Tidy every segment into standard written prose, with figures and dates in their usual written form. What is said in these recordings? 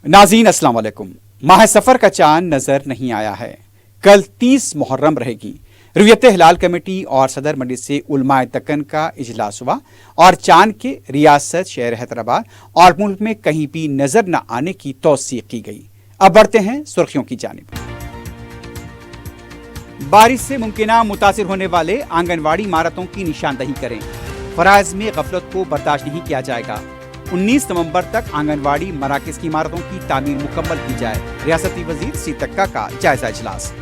नाज़रीन अस्सलाम वालेकुम। माह सफ़र का चांद नज़र नहीं आया है। कल 30 मुहर्रम रहेगी। रुयत हिलाल कमेटी और सदर मजलिस से उलमाए दक्कन का इजलास हुआ और चांद के रियासत शहर हैदराबाद और मुल्क में कहीं भी नजर न आने की तौसीक की गई। अब बढ़ते हैं सुर्खियों की जानिब। बारिश से मुमकिना मुतासिर होने वाले आंगनवाड़ी इमारतों की निशानदही करें। फराइज में गफलत को बर्दाश्त नहीं किया जाएगा। 19 नवंबर तक आंगनवाड़ी मराकज की इमारतों की तामीर मुकम्मल की जाए। रियासती वजीर सीतक्का का जायजा इजलास।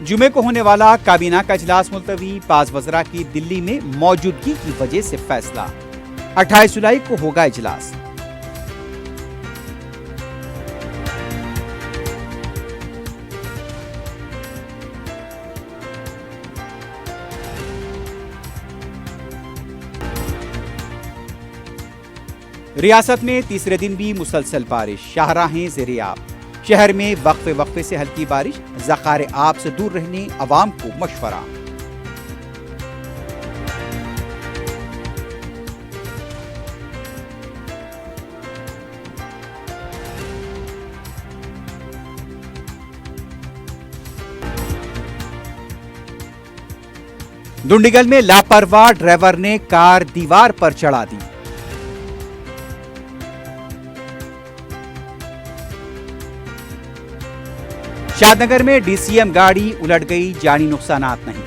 जुमे को होने वाला काबीना का इजलास मुलतवी। 5 वज़रा की दिल्ली में मौजूदगी की वजह से फैसला। 28 जुलाई को होगा इजलास। रियासत में तीसरे दिन भी मुसलसल बारिश, शाहराहें ज़ेर-ए-आब। शहर में वक्फे वक्फे से हल्की बारिश, ज़खारे आब से दूर रहने अवाम को मशवरा। दुंडीगल में लापरवाह ड्राइवर ने कार दीवार पर चढ़ा दी। शादनगर में डीसीएम गाड़ी उलट गई, जानी नुकसानात नहीं।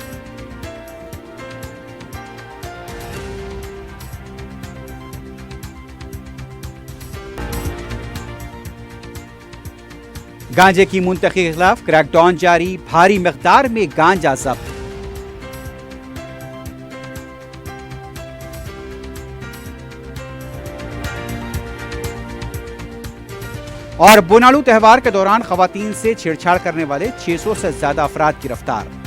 गांजे की मुंतकी के खिलाफ क्रैकडाउन जारी, भारी मिकदार में गांजा जब्त। और बोनालू त्योहार के दौरान खवातीन से छेड़छाड़ करने वाले 600 से ज्यादा अफराद गिरफ्तार।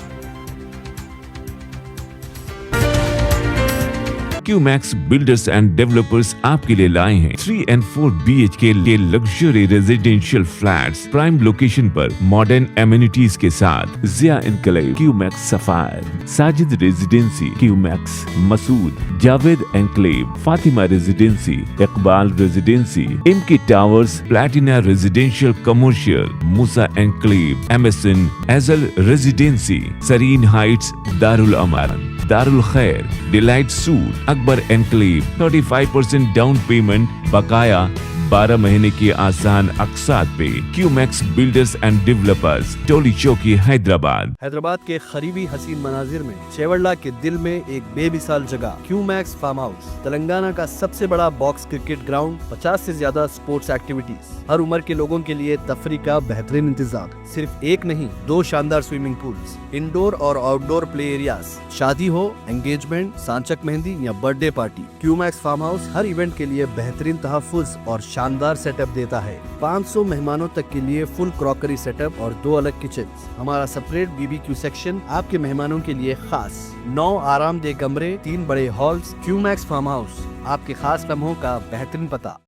क्यूमैक्स बिल्डर्स एंड डेवलपर्स आपके लिए लाए हैं 3 and 4 BHK के luxury residential flats prime location पर मॉडर्न एमिनिटीज के साथ। Zia enclave, Qmax sapphire, Sajid residency, Qmax Masood, Javed enclave, Fatima residency, Iqbal residency, MK towers, Platina residential commercial, Musa enclave, MSN एजल residency, Sareen heights, Darul Aman, Darul Khair, delight suite, Akbar enclave. 35% down payment, बकाया 12 महीने की आसान अकसात पे। Qmax builders and developers, Toli Chowki, Hyderabad. Hyderabad के करीबी हसीन मनाजिर में चेवड़ला के दिल में एक बेमिसाल जगह क्यूमैक्स फार्म हाउस, तेलंगाना का सबसे बड़ा बॉक्स क्रिकेट ग्राउंड, 50 से ज्यादा स्पोर्ट्स एक्टिविटीज, हर उम्र के लोगों के लिए तफरी का बेहतरीन इंतजाम। सिर्फ एक नहीं, 2 शानदार स्विमिंग पूल्स, इंडोर और आउटडोर प्ले एरियाज। शादी हो, एंगेजमेंट, सांचक मेहंदी या birthday party, Qmax farm house हर इवेंट के लिए बेहतरीन तहफ्फुज़ और शानदार सेटअप देता है। 500 मेहमानों तक के लिए फुल क्रॉकरी सेटअप और 2 अलग किचन। हमारा सेपरेट BBQ सेक्शन आपके मेहमानों के लिए खास। 9 आरामदेह कमरे, 3 बड़े हॉल्स। क्यूमैक्स फार्म हाउस, आपके खास लम्हों का बेहतरीन पता।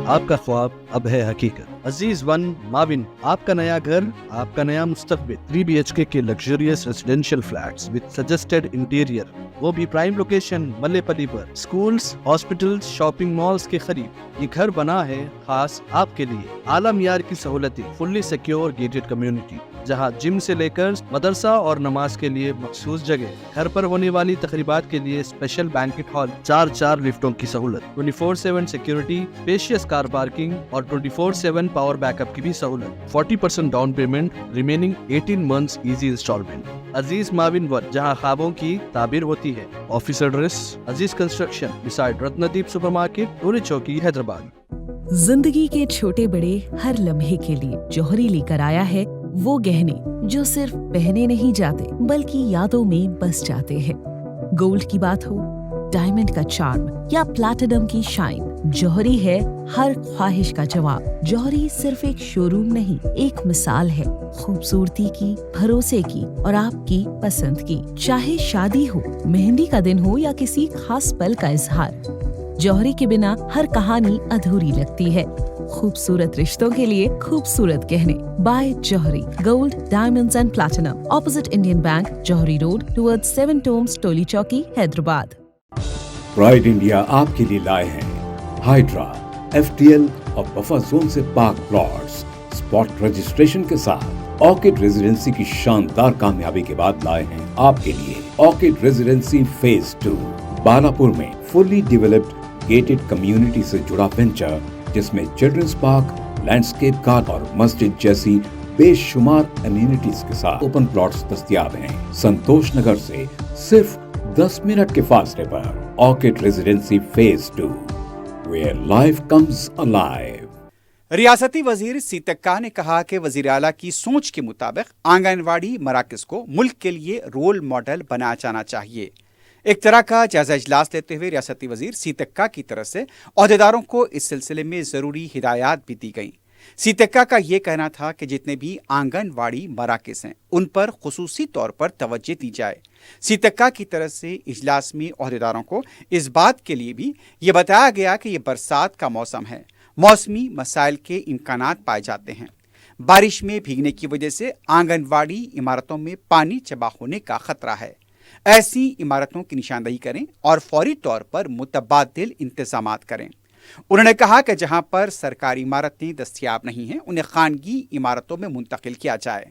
आपका ख्वाब अब है हकीकत। अजीज वन माविन, आपका नया घर, आपका नया मुस्तकबिल। 3 BHK के luxurious residential flats with suggested interior, वो भी प्राइम लोकेशन मल्लेपल्ली पर। स्कूल्स, हॉस्पिटल्स, शॉपिंग मॉल्स के करीब ये घर बना है खास आपके लिए। आला मियार की सहूलतें, फुल्ली सिक्योर गेटेड कम्युनिटी, जहां जिम से लेकर मदरसा और नमाज के लिए मखसूस जगह। घर पर होने वाली तकरीबात के लिए स्पेशल बैंकेट हॉल, 4 लिफ्टों की सहूलत, 24/7 सिक्योरिटी, स्पेशियस कार पार्किंग और 24/7 पावर बैकअप की भी सहूलत। 40% down payment, remaining 18 months easy instalment. Aziz माविन वन, जहां ख्वाबों की ताबीर होती है। Office address Aziz construction beside Ratnadeep supermarket, Toli Chowki, Hyderabad. जिंदगी के छोटे बड़े हर लम्हे के लिए जौहरी लेकर आया है वो गहने जो सिर्फ पहने नहीं जाते बल्कि यादों में बस जाते हैं। गोल्ड की बात हो, डायमंड का चार्म या प्लैटिनम की शाइन, जौहरी है हर ख्वाहिश का जवाब। जौहरी सिर्फ एक शोरूम नहीं, एक मिसाल है खूबसूरती की, भरोसे की और आपकी पसंद की। चाहे शादी हो, मेहंदी का दिन हो या किसी खास पल का इजहार, जौहरी के बिना हर कहानी अधूरी लगती है। खूबसूरत रिश्तों के लिए खूबसूरत गहने by Jauhari gold diamonds and platinum opposite Indian bank Jauhari road towards 7 tombs Toli Chowki Hyderabad. Pride India आपके लिए लाए हैं हाइड्रा, FTL और बफर जोन से पाक प्लॉट्स स्पॉट रजिस्ट्रेशन के साथ। ऑर्किड रेजिडेंसी की शानदार कामयाबी के बाद लाए हैं आपके लिए ऑर्किड रेजिडेंसी फेज 2 बालापुर में फुल्ली डेवलप्ड गेटेड कम्युनिटी से जुड़ा वेंचर, जिसमें चिल्ड्रंस पार्क, लैंडस्केप गार्डन और मस्जिद जैसी बेशुमार एमिनिटीज के साथ ओपन प्लॉट्स दस्तयाब हैं। संतोष नगर से सिर्फ 10 मिनट के फासले पर orchid residency phase 2 where life comes alive. रियासती वजीर सीतक्का ने कहा कि वजीर आला की सोच के मुताबिक आंगनवाड़ी मराकज को मुल्क के लिए रोल मॉडल बनाया जाना चाहिए। एक तरह का जायजा इजलास लेते हुए रियासती वजीर सीतक्का की तरफ से ओहदेदारों को इस सिलसिले में जरूरी हिदायत भी दी गई। सीतक्का का ये कहना था कि जितने भी आंगनवाड़ी मराकज हैं उन पर खुसूसी तौर पर तवज्जो दी जाए। सीतक्का की तरफ से इजलास में ओहदेदारों को इस बात के लिए भी ये बताया गया कि ये बरसात का मौसम है, मौसमी मसाइल के इम्कानात पाए जाते हैं। बारिश में भीगने की वजह से आंगनवाड़ी इमारतों में पानी जमा होने का खतरा है। ऐसी इमारतों की निशानदही करें और फौरी तौर पर मुतबादिल इंतजामात करें। उन्होंने कहा कि जहां पर सरकारी इमारतें दस्तयाब नहीं हैं उन्हें खानगी इमारतों में मुंतकिल किया जाए।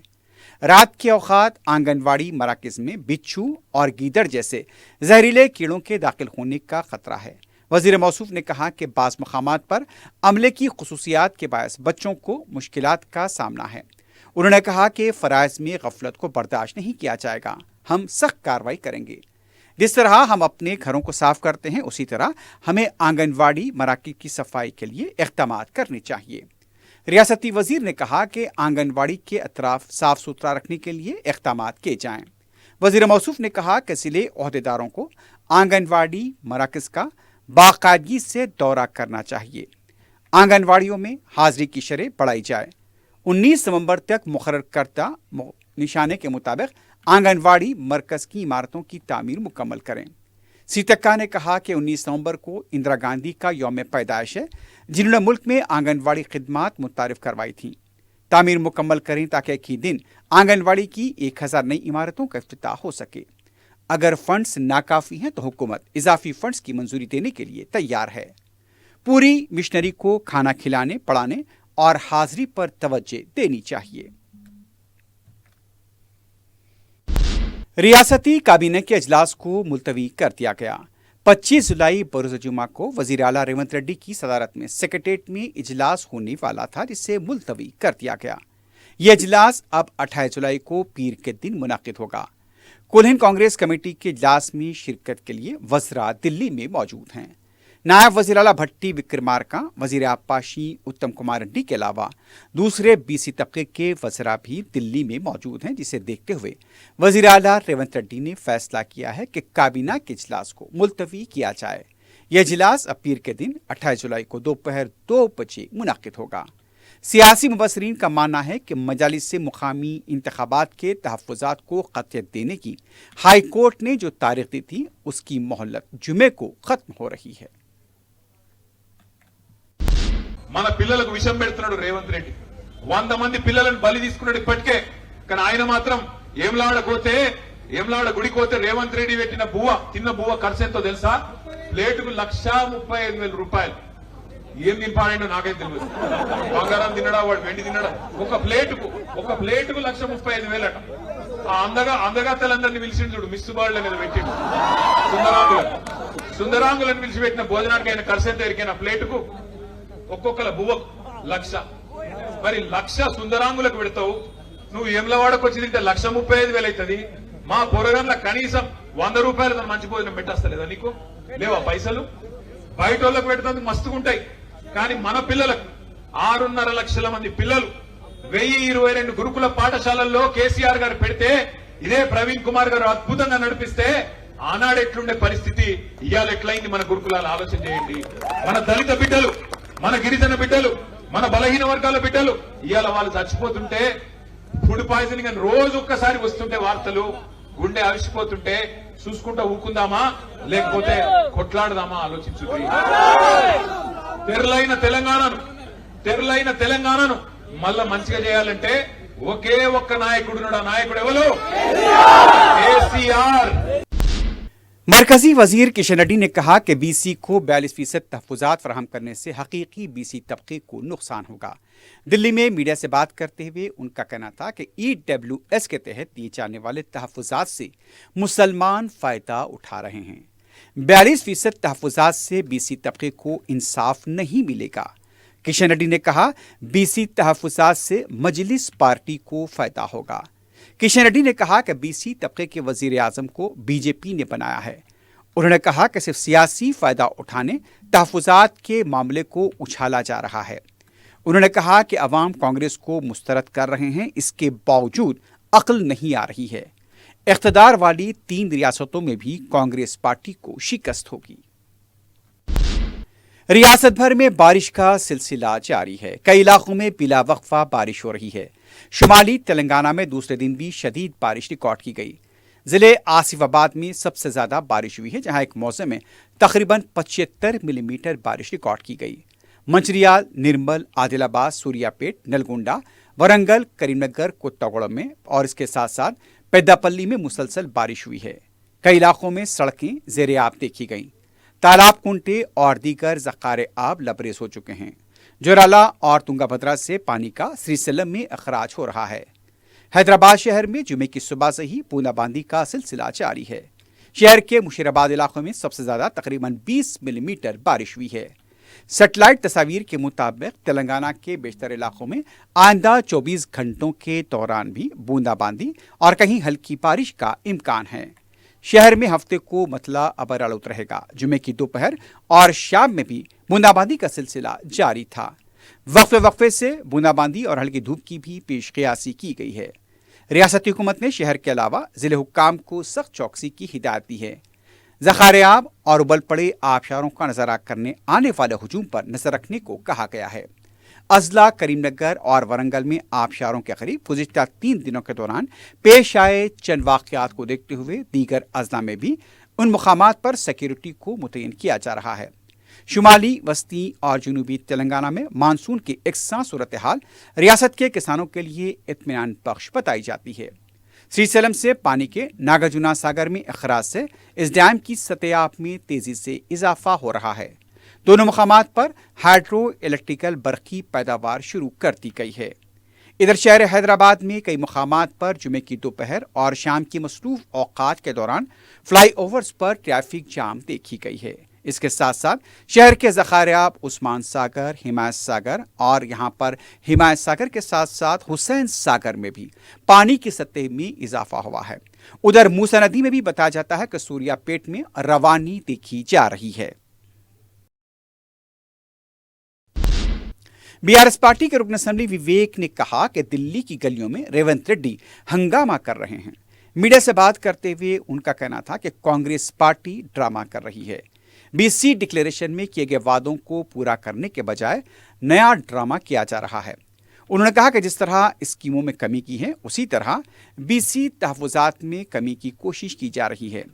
रात के औकात आंगनवाड़ी मराकज में बिच्छू और गीदड़ जैसे जहरीले कीड़ों के दाखिल होने का खतरा है। वजीर मौसूफ ने कहा कि बाज़ मकामात पर अमले की खुसूसियात के बायस बच्चों को मुश्किलात का सामना है। उन्होंने कहा कि फ़राइज़ में गफलत को बर्दाश्त नहीं किया जाएगा, हम सख्त कार्रवाई करेंगे। जिस तरह हम अपने घरों को साफ करते हैं उसी तरह हमें आंगनवाड़ी मराकज की सफाई के लिए इक़दामात करने चाहिए। रियासती वजीर ने कहा कि आंगनवाड़ी के अतराफ साफ सुथरा रखने के लिए इक़दामात किए जाएं। वजीर मौसूफ ने कहा कि ज़िले ओहदेदारों को आंगनवाड़ी मराकज का बाकायदगी से दौरा करना चाहिए। आंगनवाड़ियों में हाजिरी की शरह बढ़ाई जाए। 19 नवंबर तक मुकर्रर करदा निशाने के मुताबिक आंगनवाड़ी मरकज़ की इमारतों की तामीर मुकम्मल करें। सीतक्का ने कहा कि 19 नवंबर को इंदिरा गांधी का यौम पैदाइश है, जिन्होंने मुल्क में आंगनवाड़ी खिदमात मुतारिफ करवाई थी। तामीर मुकम्मल करें ताकि एक ही दिन आंगनवाड़ी की 1000 नई इमारतों का इफ्तिताह हो सके। अगर फंड्स नाकाफी हैं तो हुकूमत इजाफी फंड्स की मंजूरी देने के लिए तैयार है। पूरी मिशनरी को खाना खिलाने, पढ़ाने और हाजिरी पर तवज्जो देनी चाहिए। रियासती काबीने के अजलास को मुलतवी कर दिया गया। 25 जुलाई बरोज़ जुमा को वज़ीर आला रेवंत रेड्डी की सदारत में सेक्रेटेरिएट में इजलास होने वाला था, जिसे मुलतवी कर दिया गया। यह इजलास अब 28 जुलाई को पीर के दिन मुनाकिद होगा। कुल हिंद कांग्रेस कमेटी के इजलास में शिरकत के लिए वज़रा दिल्ली में मौजूद हैं। नायब वज़ीर आला भट्टी विक्रमार्का, वज़ीर आबपाशी उत्तम कुमार रेड्डी के अलावा दूसरे BC तबके के वज़रा भी दिल्ली में मौजूद हैं, जिसे देखते हुए वज़ीर आला रेवंत रेड्डी ने फैसला किया है कि काबीना के इजलास को मुलतवी किया जाए। यह इजलास अब पीर के दिन 28 जुलाई को दोपहर 2 बजे मुनाकिद होगा। सियासी मुबसरीन का मानना है कि मजालिस से मुकामी इंतखाबात के तहफ़्फ़ुज़ात को क़तियत देने की हाई कोर्ट ने जो तारीख दी थी उसकी मोहलत जुमे को ख़त्म हो रही है। మన పిల్లలకు విషం పెడుతున్నాడు రేవంత్ రెడ్డి। 100 మంది పిల్లలను బలి తీసుకున్నాడు ఇప్పటికే। కానీ ఆయన మాత్రం ఏమ్లాడ గుడికి పోతే రేవంత్ రెడ్డి పెట్టిన బువ్వ తిన్న బువ్వ ఖర్చు ఎంతో తెలుసా? ప్లేటుకు 1,35,000 రూపాయలు। ఏం తినిపాడో నాకైతే తెలియదు। బంగారం తినడా, వాడు వెండి తినడా? ఒక ప్లేటుకు 1,35,000 అట। ఆ అందగాతలందరినీ పిలిచిండు చూడు, మిస్సుబాళ్ళ మీద పెట్టిండు సుందరాంగులను పిలిచిపెట్టిన భోజనానికి ఆయన ఖర్చు ఎంత ఎరికైనా ప్లేటుకు ఒక్కొక్కల బువ్వకు 1,00,000। మరి 1,00,000 సుందరాంగులకు పెడతావు, నువ్వు ఏమ్లవాడకు వచ్చి తింటే 1,35,000 అవుతుంది। మా పొరగంలో కనీసం 100 రూపాయలు మంచి భోజనం పెట్టేస్తలేదా నీకు? లేవా పైసలు? బయట వాళ్ళకు పెడతానికి మస్తుగుంటాయి, కానీ మన పిల్లలకు 6.5 లక్షల మంది పిల్లలు 1022 గురుకుల పాఠశాలల్లో కేసీఆర్ గారు పెడితే, ఇదే ప్రవీణ్ కుమార్ గారు అద్భుతంగా నడిపిస్తే ఆనాడు ఎట్లుండే పరిస్థితి ఇవాళ ఎట్లయింది మన గురుకులాలు ఆలోచన చేయండి। మన దళిత బిడ్డలు, మన గిరిజన బిడ్డలు, మన బలహీన వర్గాల బిడ్డలు ఇవాళ వాళ్ళు చచ్చిపోతుంటే, ఫుడ్ పాయిజనింగ్ అని రోజు ఒక్కసారి వస్తుంటే వార్తలు, గుండె అలసిపోతుంటే చూసుకుంటా ఊకుందామా లేకపోతే కొట్లాడదామా ఆలోచించుంది। తెరలైన తెలంగాణను తెరలైన తెలంగాణను మళ్ళా మంచిగా చేయాలంటే ఒకే ఒక్క నాయకుడున్నాడు. ఆ నాయకుడు ఎవరు? కేసీఆర్. मरकजी वजीर किशन रेड्डी ने कहा कि बीसी को 42% तहफुजात फराहम करने से हकीकी बीसी तबके को नुकसान होगा। दिल्ली में मीडिया से बात करते हुए उनका कहना था कि EWS के तहत दिए जाने वाले तहफुजात से मुसलमान फ़ायदा उठा रहे हैं। 42% तहफुजात से बीसी तबके को इंसाफ नहीं मिलेगा। किशन रेड्डी ने कहा, बीसी तहफुजात से मजलिस पार्टी को फ़ायदा होगा। किशन रेड्डी ने कहा कि बीसी तबके के वजीर आजम को बीजेपी ने बनाया है। उन्होंने कहा कि सिर्फ सियासी फायदा उठाने तहफुजात के मामले को उछाला जा रहा है। उन्होंने कहा कि अवाम कांग्रेस को मुस्तरद कर रहे हैं, इसके बावजूद अक्ल नहीं आ रही है। इख्तदार वाली 3 रियासतों में भी कांग्रेस पार्टी को शिकस्त होगी। रियासत भर में बारिश का सिलसिला जारी है। कई इलाकों में बिला वक्फा बारिश हो रही है। शुमाली तेलंगाना में दूसरे दिन भी शदीद बारिश रिकॉर्ड की गई। जिले आसिफाबाद में सबसे ज्यादा बारिश हुई है, जहां एक मौसम में तकरीबन 75 मिलीमीटर बारिश रिकॉर्ड की गई। मंचिरियाल, निर्मल, आदिलाबाद, सूर्यापेट, नलगोंडा, वरंगल, करीमनगर, कोत्तागुड़म में और इसके साथ साथ पेद्दापल्ली में मुसलसल बारिश हुई है। कई इलाकों में सड़कें ज़ेरे आब देखी गईं। तालाब, कुंटे और दीगर ज़खारे आब लबरेज हो चुके हैं। जोराला और तुंगाभद्रा से पानी का श्रीसेलम में अखराज हो रहा है। हैदराबाद शहर में जुमे की सुबह से ही बूंदाबांदी का सिलसिला जारी है। शहर के मुशीराबाद इलाकों में सबसे ज्यादा तकरीबन 20 मिलीमीटर बारिश हुई है। सैटेलाइट तस्वीर के मुताबिक तेलंगाना के बेशतर इलाकों में आइंदा 24 घंटों के दौरान भी बूंदाबांदी और कहीं हल्की बारिश का इम्कान है। शहर में हफ्ते को मतला अबर आलूद रहेगा। जुमे की दोपहर और शाम में भी बूंदाबांदी का सिलसिला जारी था। वक्फे वक्फे से बूंदाबांदी और हल्की धूप की भी पेशकयासी की गई है। रियासती हुकूमत ने शहर के अलावा जिले हुक्काम को सख्त चौकसी की हिदायत दी है। ज़खारे आब और उबल पड़े आबशारों का नजारा करने आने वाले हुजूम पर नजर रखने को कहा गया है। अजला, करीमनगर और वरंगल में आबशारों के करीब गुज़िश्ता 3 दिनों के दौरान पेश आए चंद वाक़यात को देखते हुए दीगर अजला में भी उन मुकामात पर सिक्योरिटी को मुतय्यन किया जा रहा है। शुमाली, वस्ती और जनूबी तेलंगाना में मानसून की एकसां सूरत हाल रियासत के किसानों के लिए इत्मीनान बख्श बताई जाती है। श्रीसेलम से पानी के नागार्जुना सागर में अखराज से इस डैम की सतह में तेजी से इजाफा हो रहा है। दोनों मुकामात पर हाइड्रो इलेक्ट्रिकल बरकी पैदावार शुरू कर दी गई है। इधर शहर हैदराबाद में कई मुकामात पर जुमे की दोपहर और शाम की मसरूफ औकात के दौरान फ्लाईओवर्स पर ट्रैफिक जाम देखी गई है। इसके साथ साथ शहर के ज़खारियाब, उस्मान सागर, हिमायत सागर और यहाँ पर हिमायत सागर के साथ साथ हुसैन सागर में भी पानी की सतह में इजाफा हुआ है। उधर मूसा नदी में भी बताया जाता है कि सूर्यापेट में रवानी देखी जा रही है। बीआरएस पार्टी के रुकन असेंबली विवेक ने कहा कि दिल्ली की गलियों में रेवंत रेड्डी हंगामा कर रहे हैं। मीडिया से बात करते हुए उनका कहना था कि कांग्रेस पार्टी ड्रामा कर रही है। बीसी डिक्लेरेशन में किए गए वादों को पूरा करने के बजाय नया ड्रामा किया जा रहा है। उन्होंने कहा कि जिस तरह स्कीमों में कमी की है, उसी तरह बीसी तहफुजात में कमी की कोशिश की जा रही है।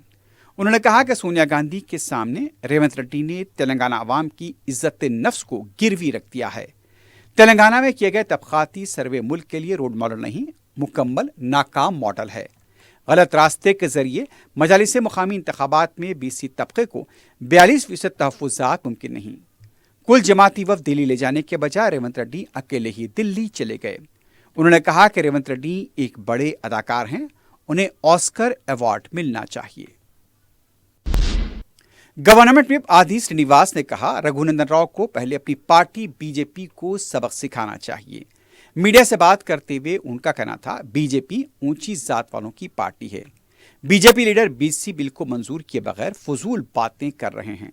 उन्होंने कहा कि सोनिया गांधी के सामने रेवंत रेड्डी ने तेलंगाना अवाम की इज्जत नफ्स को गिरवी रख दिया है। तेलंगाना में किए गए तबकाती सर्वे मुल्क के लिए रोड मॉडल नहीं, मुकम्मल नाकाम मॉडल है। गलत रास्ते के जरिए मजालिस मुकामी इंतखाबात में बीसी तबके को 42% तहफुजात मुमकिन नहीं। कुल जमाती वफ्द दिल्ली ले जाने के बजाय रेवंत रेड्डी अकेले ही दिल्ली चले गए। उन्होंने कहा कि रेवंत रेड्डी एक बड़े अदाकार हैं, उन्हें ऑस्कर अवार्ड मिलना चाहिए। गवर्नमेंट व्हिप आदि श्रीनिवास ने कहा, रघुनंदन राव को पहले अपनी पार्टी बीजेपी को सबक सिखाना चाहिए। मीडिया से बात करते हुए उनका कहना था, बीजेपी ऊंची जात वालों की पार्टी है। बीजेपी लीडर बीसी बिल को मंजूर किए बगैर फजूल बातें कर रहे हैं।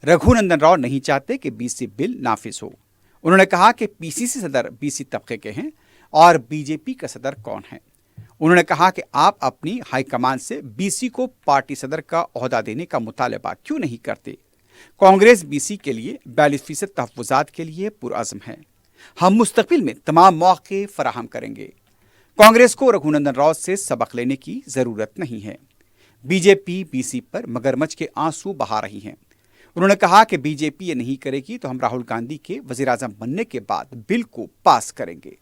रघुनंदन राव नहीं चाहते कि बीसी बिल नाफिज हो। उन्होंने कहा कि पीसीसी सदर बीसी तबके के हैं और बीजेपी का सदर कौन है। उन्होंने कहा कि आप अपनी हाईकमान से बीसी को पार्टी सदर का ओहदा देने का मुतालबा क्यों नहीं करते। कांग्रेस बीसी के लिए 42% तहफुजात के लिए पुरअज़्म है। हम मुस्तकबिल में तमाम मौके फराहम करेंगे। कांग्रेस को रघुनंदन राव से सबक लेने की जरूरत नहीं है। बीजेपी बीसी पर मगरमच्छ के आंसू बहा रही है। उन्होंने कहा कि बीजेपी ये नहीं करेगी तो हम राहुल गांधी के वजीर आजम बनने के बाद बिल को पास करेंगे।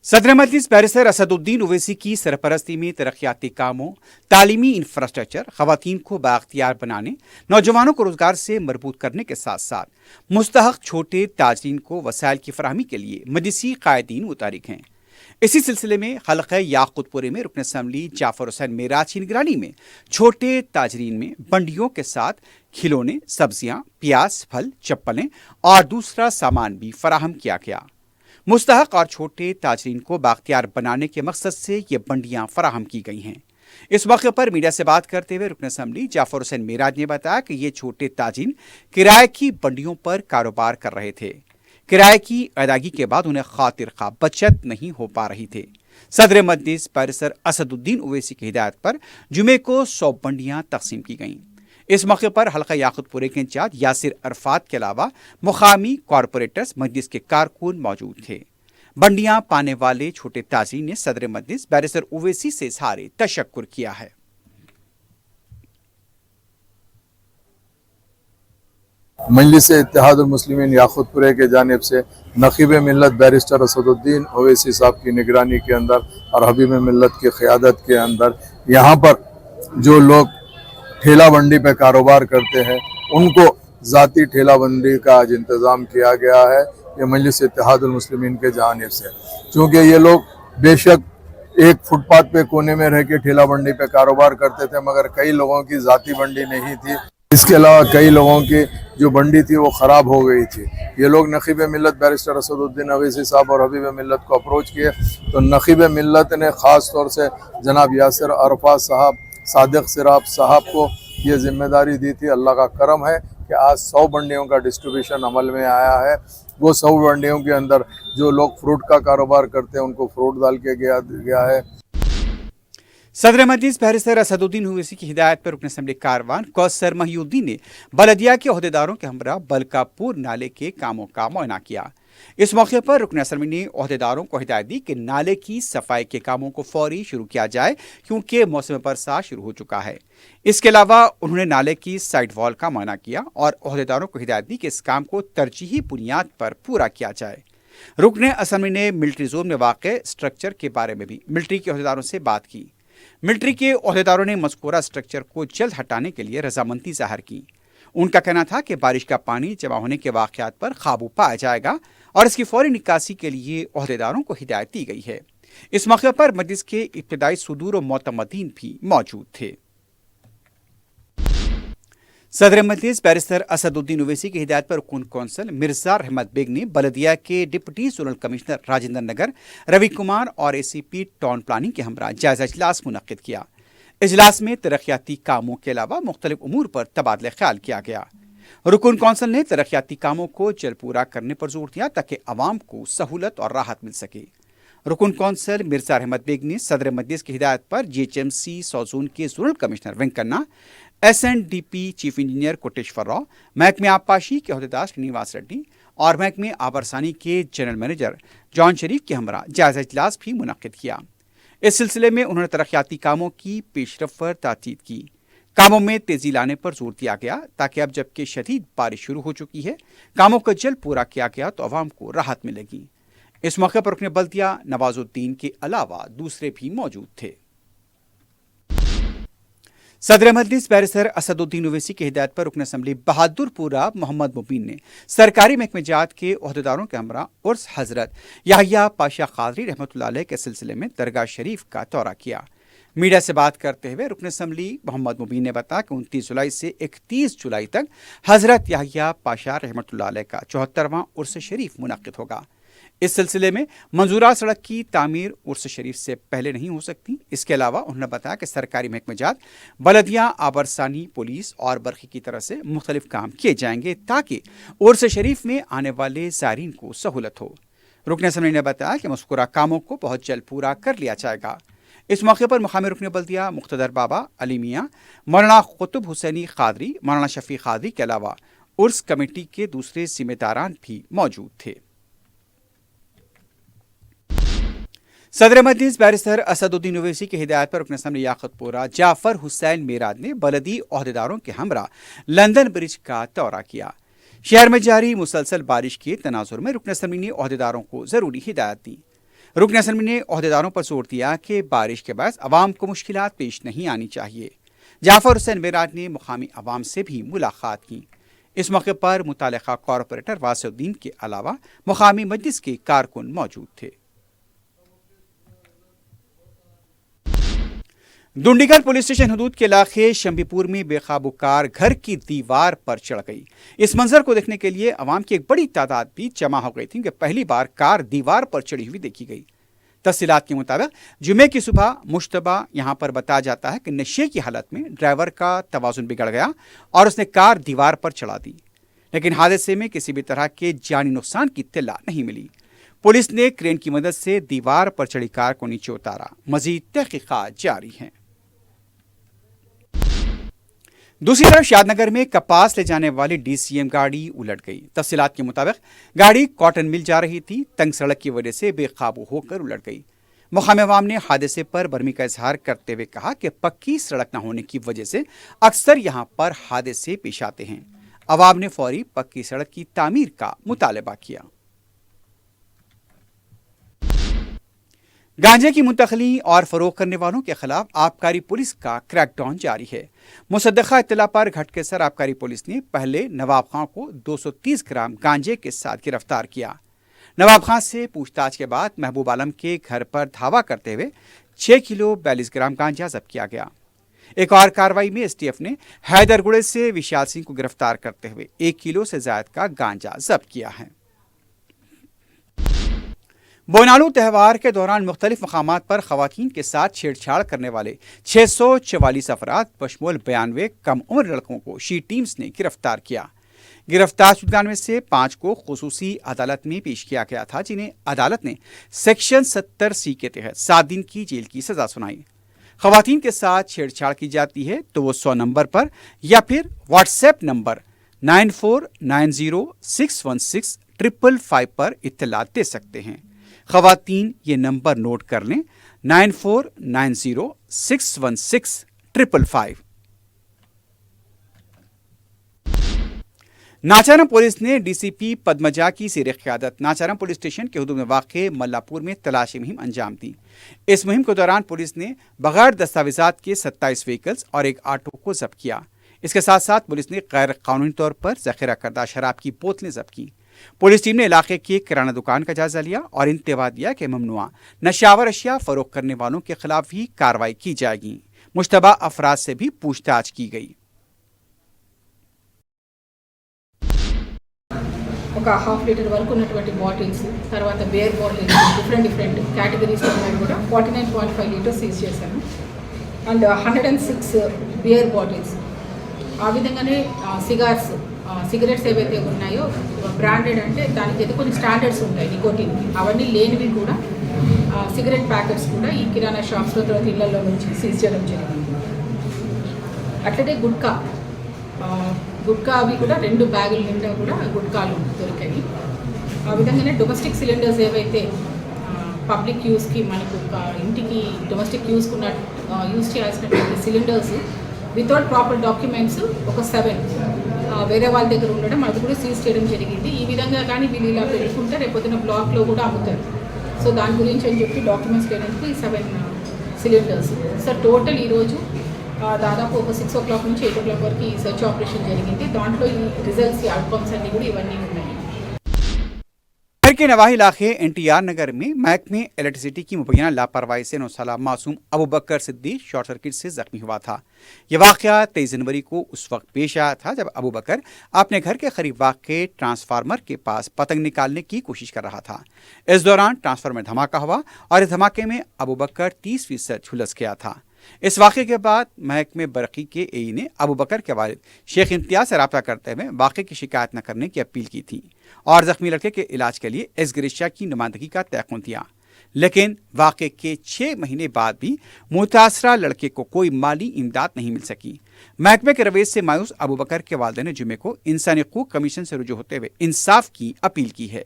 सदर मजलिस बैरिस्टर असदुद्दीन ओवैसी की सरपरस्ती में तरक्याती कामों, तालीमी इंफ्रास्ट्रक्चर, खवातीन को बाख्तियार बनाने, नौजवानों को रोजगार से मरबूत करने के साथ साथ मुस्तहक छोटे ताजरीन को वसाइल की फराहमी के लिए मजलिसी कायदीन मुतारिक हैं। इसी सिलसिले में हल्क़े याक़ूतपुरे में रुकन असम्बली जाफर हुसैन मेराज की निगरानी में छोटे ताजरीन में बंडियों के साथ खिलौने, सब्जियां, प्याज, फल, चप्पलें और दूसरा सामान भी फराहम किया गया। मुस्तहक और छोटे ताजरीन को बाख्तियार बनाने के मकसद से ये बंडियां फराहम की गई हैं। इस मौके पर मीडिया से बात करते हुए रुकन असम्बली जाफर हुसैन मेराज ने बताया कि ये छोटे ताजरीन किराए की बंडियों पर कारोबार कर रहे थे। किराए की अदायगी के बाद उन्हें खातिर खा बचत नहीं हो पा रही थी। सदर मजलिस बैरिस्टर असदुद्दीन ओवैसी की हिदायत पर जुमे को 100 बंडियां तकसीम की गईं। इस मौके पर हल्का याक़ूतपुरे के इंचार्ज यासिर अरफात के अलावा मुकामी कॉरपोरेटर्स मजलिस के कारकुन मौजूद थे। बंडियां पाने वाले छोटे ताजरीन ने सदर मजलिस बैरिस्टर ओवैसी से इज़हार तशक्कुर किया है। मजलिस इत्तेहादुल मुस्लिमीन याक़ूतपुरे के जानिब से नक़ीब मिल्लत बैरिस्टर असदुद्दीन ओवैसी साहब की निगरानी के अंदर और हबीब मिल्लत की क़यादत के अंदर यहाँ पर जो लोग ठेला बंडी पे कारोबार करते हैं उनको ज़ाती ठेला बंडी का आज इंतज़ाम किया गया है। ये मजलिस इत्तेहादुल मुस्लिमीन के जानिब से, चूँकि ये लोग बेशक एक फुटपाथ पे कोने में रह के ठेला बंडी पे कारोबार करते थे, मगर कई लोगों की ज़ाती बंडी नहीं थी। इसके अलावा कई लोगों की जो बंडी थी वो ख़राब हो गई थी। ये लोग नक़ीब मिल्लत बैरिस्टर असदुद्दीन ओवैसी साहब और हबीब मिल्लत को अप्रोच किए तो नक़ीब मिल्लत ने ख़ास तौर से जनाब यासिर अरफात साहब, सादिक सिराब साहब को ये जिम्मेदारी दी थी। अल्लाह का करम है कि आज 100 बंडियों का डिस्ट्रीब्यूशन अमल में आया है। वो 100 बंडियों के अंदर जो लोग फ्रूट का कारोबार करते हैं उनको फ्रूट डाल के गया है। सदर मजलिस बैरिस्टर असदुद्दीन ओवैसी की हिदायत पर रुकन असम्बली कारवान कौसर महिउद्दीन ने बलदिया के अहदेदारों के हमरा बलकापुर नाले के कामों का मुआयना किया। इस मौके पर रुकन असम्बली ने अहदेदारों को हिदायत दी कि नाले की सफाई के कामों को फौरी शुरू किया जाए क्योंकि मौसम बरसात शुरू हो चुका है। इसके अलावा उन्होंने नाले की साइड वॉल का मुआयना किया और अहदेदारों को हिदायत दी कि इस काम को तरजीही बुनियाद पर पूरा किया जाए। रुकन असम्बली ने मिलिट्री जोन में वाक़ स्ट्रक्चर के बारे में भी मिलिट्री के अहदेदारों से बात की। मिलिट्री के अहदेदारों ने मज़कूरा स्ट्रक्चर को जल्द हटाने के लिए रजामंदी ज़ाहिर की। उनका कहना था कि बारिश का पानी जमा होने के वाक़यात पर काबू पाया जाएगा और इसकी फौरी निकासी के लिए अहदेदारों को हिदायत दी गई है। इस मौके पर मजलिस के इब्तिदाई सुदूर और मोतमदीन भी मौजूद थे। सदर मजलिस बैरिस्टर असदुद्दीन ओवैसी की हिदायत पर रुकन कौंसल मिर्जा रहमत बेग ने बलदिया के deputy zonal commissioner Rajendra Nagar Ravi Kumar और ACP टाउन प्लानिंग के हमरा जायजा इजलास मुनक्किद किया। इजलास में तरक्याती कामों के अलावा मुख्तलिफ उमूर पर तबादला ख्याल किया गया। रुकन कौंसल ने तरक्याती कामों को जल्द पूरा करने पर जोर दिया ताकि अवाम को सहूलत और राहत मिल सके। रुकन कौंसल मिर्जा रहमत बेग ने सदर मजलिस की हिदायत पर GHMC सौजून के zonal commissioner Venkanna, SNDP chief engineer Koteshwar Rao, महकमे आबपाशी के अहदेदार श्रीनिवास रेड्डी और महकमे आबरसानी के जनरल मैनेजर जॉन शरीफ के हमरा जायजा इजलास भी मुनक्किद किया। इस सिलसिले में उन्होंने तरक्याती कामों की पेशरफ्त पर ताकीद की। कामों में तेजी लाने पर जोर दिया गया ताकि अब जबकि शदीद बारिश शुरू हो चुकी है, कामों को जल्द पूरा किया गया तो अवाम को राहत मिलेगी। इस मौके पर रुकन बल्दिया नवाजुद्दीन के अलावा दूसरे भी मौजूद थे। सदर मजलिस बैरिस्टर असदुद्दीन ओवैसी की हिदायत पर रुकन असम्बली बहादुरपुरा मोहम्मद मुबीन ने सरकारी महकमे जात के अहदेदारों के हमरा उर्स हजरत याहिया पाशा कादरी रहमतुल्लाह अलैह के सिलसिले में दरगाह शरीफ का दौरा किया। मीडिया से बात करते हुए रुकन असम्बली मोहम्मद मुबीन ने बताया कि 29 जुलाई से 31 जुलाई तक हजरत याहिया पाशा रहमतुल्लाह अलैह का 74वां उर्स शरीफ मुनक्किद होगा। इस सिलसिले में मंजूरा सड़क की तामीर उर्स शरीफ से पहले नहीं हो सकती। इसके अलावा उन्होंने बताया कि सरकारी महकमे जात, बलदिया, आबरसानी, पुलिस और बरखी की तरफ से मुख्तलिफ काम किए जाएंगे ताकि उर्स शरीफ में आने वाले ज़ायरीन को सहूलत हो। रुकन असम्बली ने बताया कि मज़कूरा कामों को बहुत जल्द पूरा कर लिया जाएगा। इस मौके पर मुकामी रुकन बल्दिया मुख्तदर बाबा अली मियाँ, मौलाना कुतुब हुसैनी कादरी, मौलाना शफी कादरी के अलावा उर्स कमेटी के दूसरे जिम्मेदारान भी मौजूद थे। सदर मजलिस बैरिस्टर असदुद्दीन ओवैसी की हिदायत पर रुकन असम्बली याकूतपुरा जाफर हुसैन मेराद ने बलदी ओहदेदारों के हमरा लंदन ब्रिज का दौरा किया। शहर में जारी मुसलसल बारिश के तनाजुर में रुकन असम्बली ने ओहदेदारों को जरूरी हिदायत दी। रुकन असम्बली ने ओहदेदारों पर जोर दिया कि बारिश के बाद अवाम को मुश्किलात पेश नहीं आनी चाहिए। जाफर हुसैन मेराज ने मुकामी अवाम से भी मुलाकात की। इस मौके पर मुतालिका कॉरपोरेटर वासिउद्दीन के अलावा मुकामी मजलिस के कारकुन मौजूद थे। दुंडीगढ़ पुलिस स्टेशन हदूद के इलाके शंबीपुर में बेकाबू कार घर की दीवार पर चढ़ गई। इस मंजर को देखने के लिए अवाम की एक बड़ी तादाद भी जमा हो गई थी कि पहली बार कार दीवार पर चढ़ी हुई देखी गई। तफसीलात के मुताबिक जुमे की सुबह मुश्तबा यहां पर बताया जाता है कि नशे की हालत में ड्राइवर का तवाजुन बिगड़ गया और उसने कार दीवार पर चढ़ा दी, लेकिन हादसे में किसी भी तरह के जानी नुकसान की इत्तला नहीं मिली। पुलिस ने क्रेन की मदद से दीवार पर चढ़ी कार को नीचे उतारा। मजीद तहकीकात जारी हैं। दूसरी तरफ शादनगर में कपास ले जाने वाली डीसीएम गाड़ी उलट गई। तफसीलात के मुताबिक गाड़ी कॉटन मिल जा रही थी, तंग सड़क की वजह से बेकाबू होकर उलट गई। मुकामी अवाम ने हादसे पर बरहमी का इजहार करते हुए कहा कि पक्की सड़क न होने की वजह से अक्सर यहां पर हादसे पेश आते हैं। अवाम ने फौरी पक्की सड़क की तामीर का मुतालबा किया। गांजे की मुंतकली और फरोख करने वालों के खिलाफ आबकारी पुलिस का क्रैकडाउन जारी है। मुसद्दका इत्तला पर घटकेसर आबकारी पुलिस ने पहले नवाब खां को 230 ग्राम गांजे के साथ गिरफ्तार किया। नवाब खां से पूछताछ के बाद महबूब आलम के घर पर धावा करते हुए 6 किलो 42 ग्राम गांजा जब्त किया गया। एक और कार्रवाई में एसटीएफ ने हैदरगुड़े से विशाल सिंह को गिरफ्तार करते हुए 1 किलो से ज्यादा का गांजा जब्त किया है। बोनालू त्यौहार के दौरान मुख्तलिफ मकामात पर खवातीन के साथ छेड़छाड़ करने वाले 644 अफराद बशमूल 92 कम उम्र लड़कों को शी टीम्स ने गिरफ्तार किया। गिरफ्तार शुदगान में से 5 को खुसूसी अदालत में पेश किया गया था, जिन्हें अदालत ने सेक्शन 70C के तहत 7 दिन की जेल की सजा सुनाई। खवातीन के साथ छेड़छाड़ की जाती है तो वो 100 नंबर पर या फिर व्हाट्सएप नंबर 9490616555 पर इत्तलात दे सकते हैं। खवातीन ये नंबर नोट कर लें 9490616555। नाचारम पुलिस ने डीसीपी पद्मजा की ज़ेर क़यादत नाचारम पुलिस स्टेशन के हुदूद में वाक़े मल्लापुर में तलाशी मुहिम अंजाम दी। इस मुहिम के दौरान पुलिस ने बगैर दस्तावेजात के 27 व्हीकल्स और एक ऑटो को जब्त किया। इसके साथ साथ पुलिस ने गैर कानूनी तौर पर ज़ख़ीरा करदा शराब की बोतलें जब्त की। पुलिस टीम ने इलाके की किराना दुकान का जायजा लिया और इंतबा दिया कि ममनुआ नशावर अशिया फरोख्त करने वालों के खिलाफ भी कार्रवाई की जाएगी। मुश्तबा अफराद से भी पूछताछ की गई। ఒక హాఫ్ లీటర్ వరకు ఉన్నటువంటి బాటిల్స్, తర్వాత బేర్ బాటిల్స్ డిఫరెంట్ కేటగిరీస్ ఉన్నాయి కూడా 49.5 లీటర్స్ సీజ్ చేశాను. And 106 beer bottles. ఆ విధంగానే సిగరెట్స్ ఏవైతే ఉన్నాయో బ్రాండెడ్ అంటే దానికి అయితే కొన్ని స్టాండర్డ్స్ ఉంటాయి నికోటిన్, అవన్నీ లేనివి కూడా సిగరెట్ ప్యాకెట్స్ కూడా ఈ కిరాణా షాప్స్లో తర్వాత ఇళ్లలో నుంచి సీజ్ చేయడం జరిగింది. అట్లనే గుట్కా అవి కూడా 2 బ్యాగుల నిండా కూడా గుట్కాలు దొరికాయి. ఆ విధంగానే డొమెస్టిక్ సిలిండర్స్ ఏవైతే పబ్లిక్ యూస్కి మనకు ఇంటికి డొమెస్టిక్ యూస్ చేయాల్సినటువంటి సిలిండర్స్ వితౌట్ ప్రాపర్ డాక్యుమెంట్స్ ఒక 7 వేరే వాళ్ళ దగ్గర ఉండడం అది కూడా సీజ్ చేయడం జరిగింది. ఈ విధంగా కానీ వీళ్ళు ఇలా పెట్టుకుంటే రేపొద్దున బ్లాక్లో కూడా అమ్ముతారు. సో దాని గురించి అని చెప్పి డాక్యుమెంట్స్ లేనందుకు ఈ 7 సిలిండర్స్. సో టోటల్ ఈరోజు దాదాపు ఒక 6 o'clock నుంచి 8 o'clock వరకు ఈ సెర్చ్ ఆపరేషన్ జరిగింది. దాంట్లో ఈ రిజల్ట్స్ అవుట్కమ్స్ అన్నీ కూడా ఇవన్నీ ఉన్నాయి. शहर के नवाही इलाके एनटीआर नगर में महकमे इलेक्ट्रिसिटी की मुबैना लापरवाही से 9 साल मासूम अबू बकर सिद्दीक शॉर्ट सर्किट से जख्मी हुआ था। यह वाक़या 23 जनवरी को उस वक्त पेश आया था जब अबू बकर अपने घर के करीब वाक़े ट्रांसफार्मर के पास पतंग निकालने की कोशिश कर रहा था। इस दौरान ट्रांसफार्मर में धमाका हुआ और इस धमाके में अबू बकर 30% झुलस गया था। इस वाक़े के बाद महकमे बरक़ी के एई ने अबू बकर के वालिद शेख इम्तियाज से रब्ता करते हुए वाक़े की शिकायत न करने की अपील की थी और जख्मी लड़के के इलाज के लिए एस गिरिशा की नुमाइंदगी का तयक़ुन दिया। लेकिन वाक़े के 6 महीने बाद भी मुतासरा लड़के को कोई माली इमदाद नहीं मिल सकी। महकमे के रवैये से मायूस अबू बकर के वालिदैन ने जुमे को इंसानी हकूक़ कमीशन से रुजू होते हुए इंसाफ की अपील की है।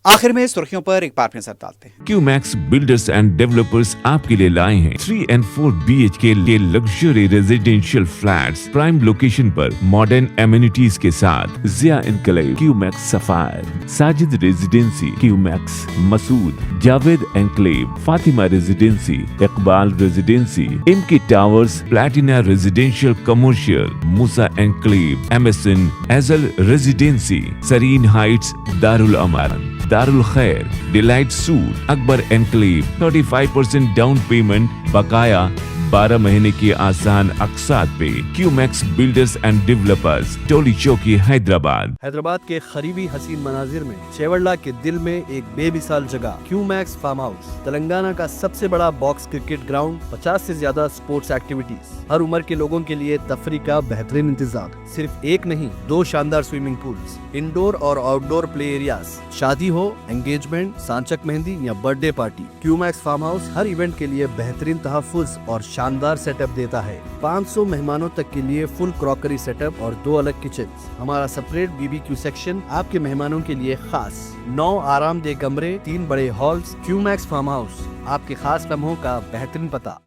आखिर में सुर्खियों पर एक बार फिर नजर डालते हैं। क्यूमैक्स बिल्डर्स एंड डेवलपर्स आपके लिए लाए हैं 3 and 4 BHK के luxury residential flats prime location पर मॉडर्न एमिनिटीज के साथ Zia enclave, Qmax sapphire, Sajid residency, Qmax Masood, Javed enclave, Fatima residency, Iqbal residency, MK towers, Platina residential commercial, Musa enclave, MSN एजल residency, Sareen heights, Darul Aman, Darul Khair, delight suite, Akbar enclave, 35% down payment बकाया 12 महीने की आसान अकसात पे। Qmax builders and developers, Toli Chowki, Hyderabad. Hyderabad के करीबी हसीन मनाजिर में चेवड़ला के दिल में एक बेमिसाल जगह क्यूमैक्स फार्म हाउस, तेलंगाना का सबसे बड़ा बॉक्स क्रिकेट ग्राउंड, 50 से ज्यादा स्पोर्ट्स एक्टिविटीज, हर उम्र के लोगों के लिए तफरी का बेहतरीन इंतजाम। सिर्फ एक नहीं, 2 शानदार स्विमिंग पूल्स, इंडोर और आउटडोर प्ले एरियाज, शादी हो, एंगेजमेंट, सांचक मेहंदी या birthday party, Qmax farm house हर इवेंट के लिए बेहतरीन तहफ्फुज़ और शानदार सेटअप देता है। 500 मेहमानों तक के लिए फुल क्रॉकरी सेटअप और 2 अलग किचन। हमारा सेपरेट BBQ सेक्शन आपके मेहमानों के लिए खास। 9 आरामदेह कमरे, 3 बड़े हॉल्स। क्यूमैक्स फार्म हाउस, आपके खास लम्हों का बेहतरीन पता।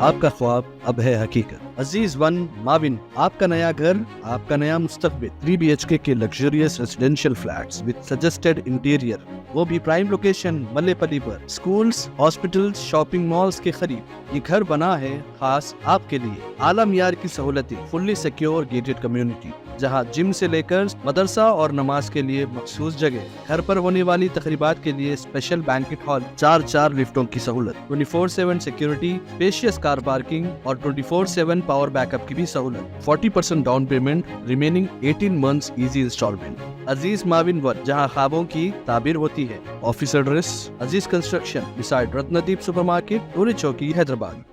आपका ख्वाब अब है हकीकत। अजीज वन माविन, आपका नया घर, आपका नया मुस्तकबिल। 3 BHK के luxurious residential flats with suggested interior, वो भी प्राइम लोकेशन मल्लेपल्ली पर। स्कूल्स, हॉस्पिटल्स, शॉपिंग मॉल्स के करीब ये घर बना है खास आपके लिए। आला मियार की सहूलतें, फुल्ली सिक्योर गेटेड कम्युनिटी, जहां जिम से लेकर मदरसा और नमाज के लिए मखसूस जगह। घर पर होने वाली तकरीबात के लिए स्पेशल बैंकेट हॉल, 4 लिफ्टों की सहूलत, 24/7 सिक्योरिटी, स्पेशियस कार पार्किंग और 24/7 पावर बैकअप की भी सहूलत। 40% down payment, remaining 18 months easy instalment. Aziz माविन वन, जहां ख्वाबों की ताबीर होती है। Office address Aziz construction beside Ratnadeep supermarket, Toli Chowki, Hyderabad.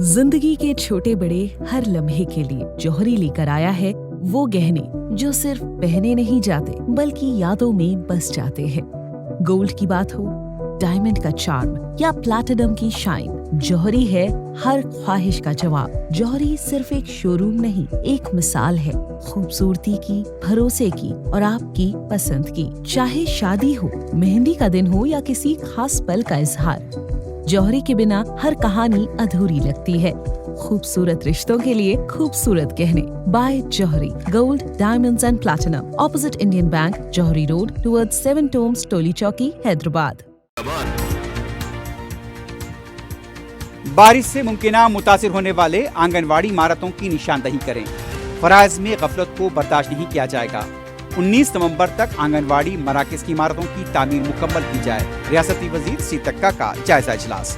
जिंदगी के छोटे बड़े हर लम्हे के लिए जौहरी लेकर आया है वो गहने जो सिर्फ पहने नहीं जाते बल्कि यादों में बस जाते हैं। गोल्ड की बात हो, डायमंड का चार्म या प्लैटिनम की शाइन, जौहरी है हर ख्वाहिश का जवाब। जौहरी सिर्फ एक शोरूम नहीं, एक मिसाल है खूबसूरती की, भरोसे की और आपकी पसंद की। चाहे शादी हो, मेहंदी का दिन हो या किसी खास पल का इजहार, जौहरी के बिना हर कहानी अधूरी लगती है। खूबसूरत रिश्तों के लिए खूबसूरत गहने by Jauhari. Gold, diamonds and platinum, opposite Indian bank, Jauhari road, towards 7 tombs, Toli Chowki, Hyderabad. बारिश से मुमकिना मुतासिर होने वाले आंगनवाड़ी इमारतों की निशानदही करें। फराइज में गफलत को बर्दाश्त नहीं किया जाएगा। 19 नवंबर तक आंगनवाड़ी मराकज की इमारतों की तामीर मुकम्मल की जाए। रियासती वजीर सीतक्का का जायजा इजलास।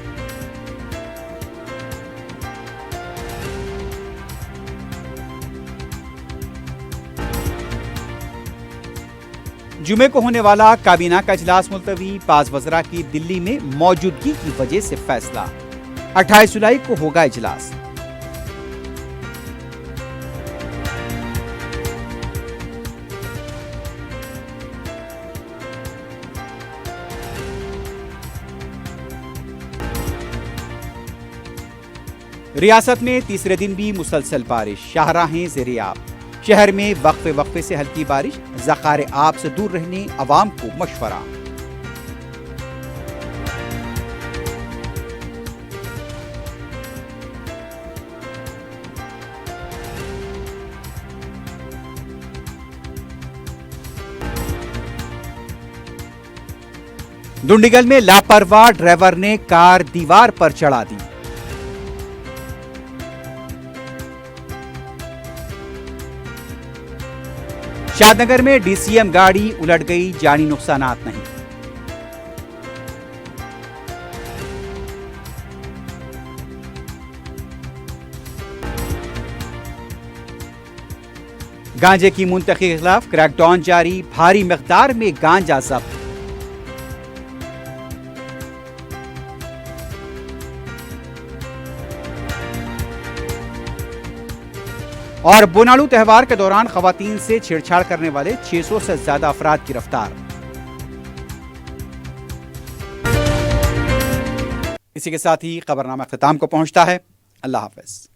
जुमे को होने वाला काबीना का इजलास मुलतवी। 5 वज़रा की दिल्ली में मौजूदगी की वजह से फैसला। 28 जुलाई को होगा इजलास। रियासत में तीसरे दिन भी मुसलसल बारिश, शाहराहें ज़ेर-ए-आब। शहर में वक्फे से हल्की बारिश, ज़खारे आब से दूर रहने अवाम को मशवरा। डुंडिगल में लापरवाह ड्राइवर ने कार दीवार पर चढ़ा दी। शादनगर में DCM गाड़ी उलट गई, जानी नुकसानात नहीं। गांजे की मुंतकी के खिलाफ क्रैकडाउन जारी, भारी मिकदार में गांजा जब्त। और बोनालू त्योहार के दौरान खवातीन से छेड़छाड़ करने वाले 600 से ज्यादा अफराद गिरफ्तार। इसी के साथ ही खबरनामा अख्ताम को पहुंचता है। अल्लाह हाफिज।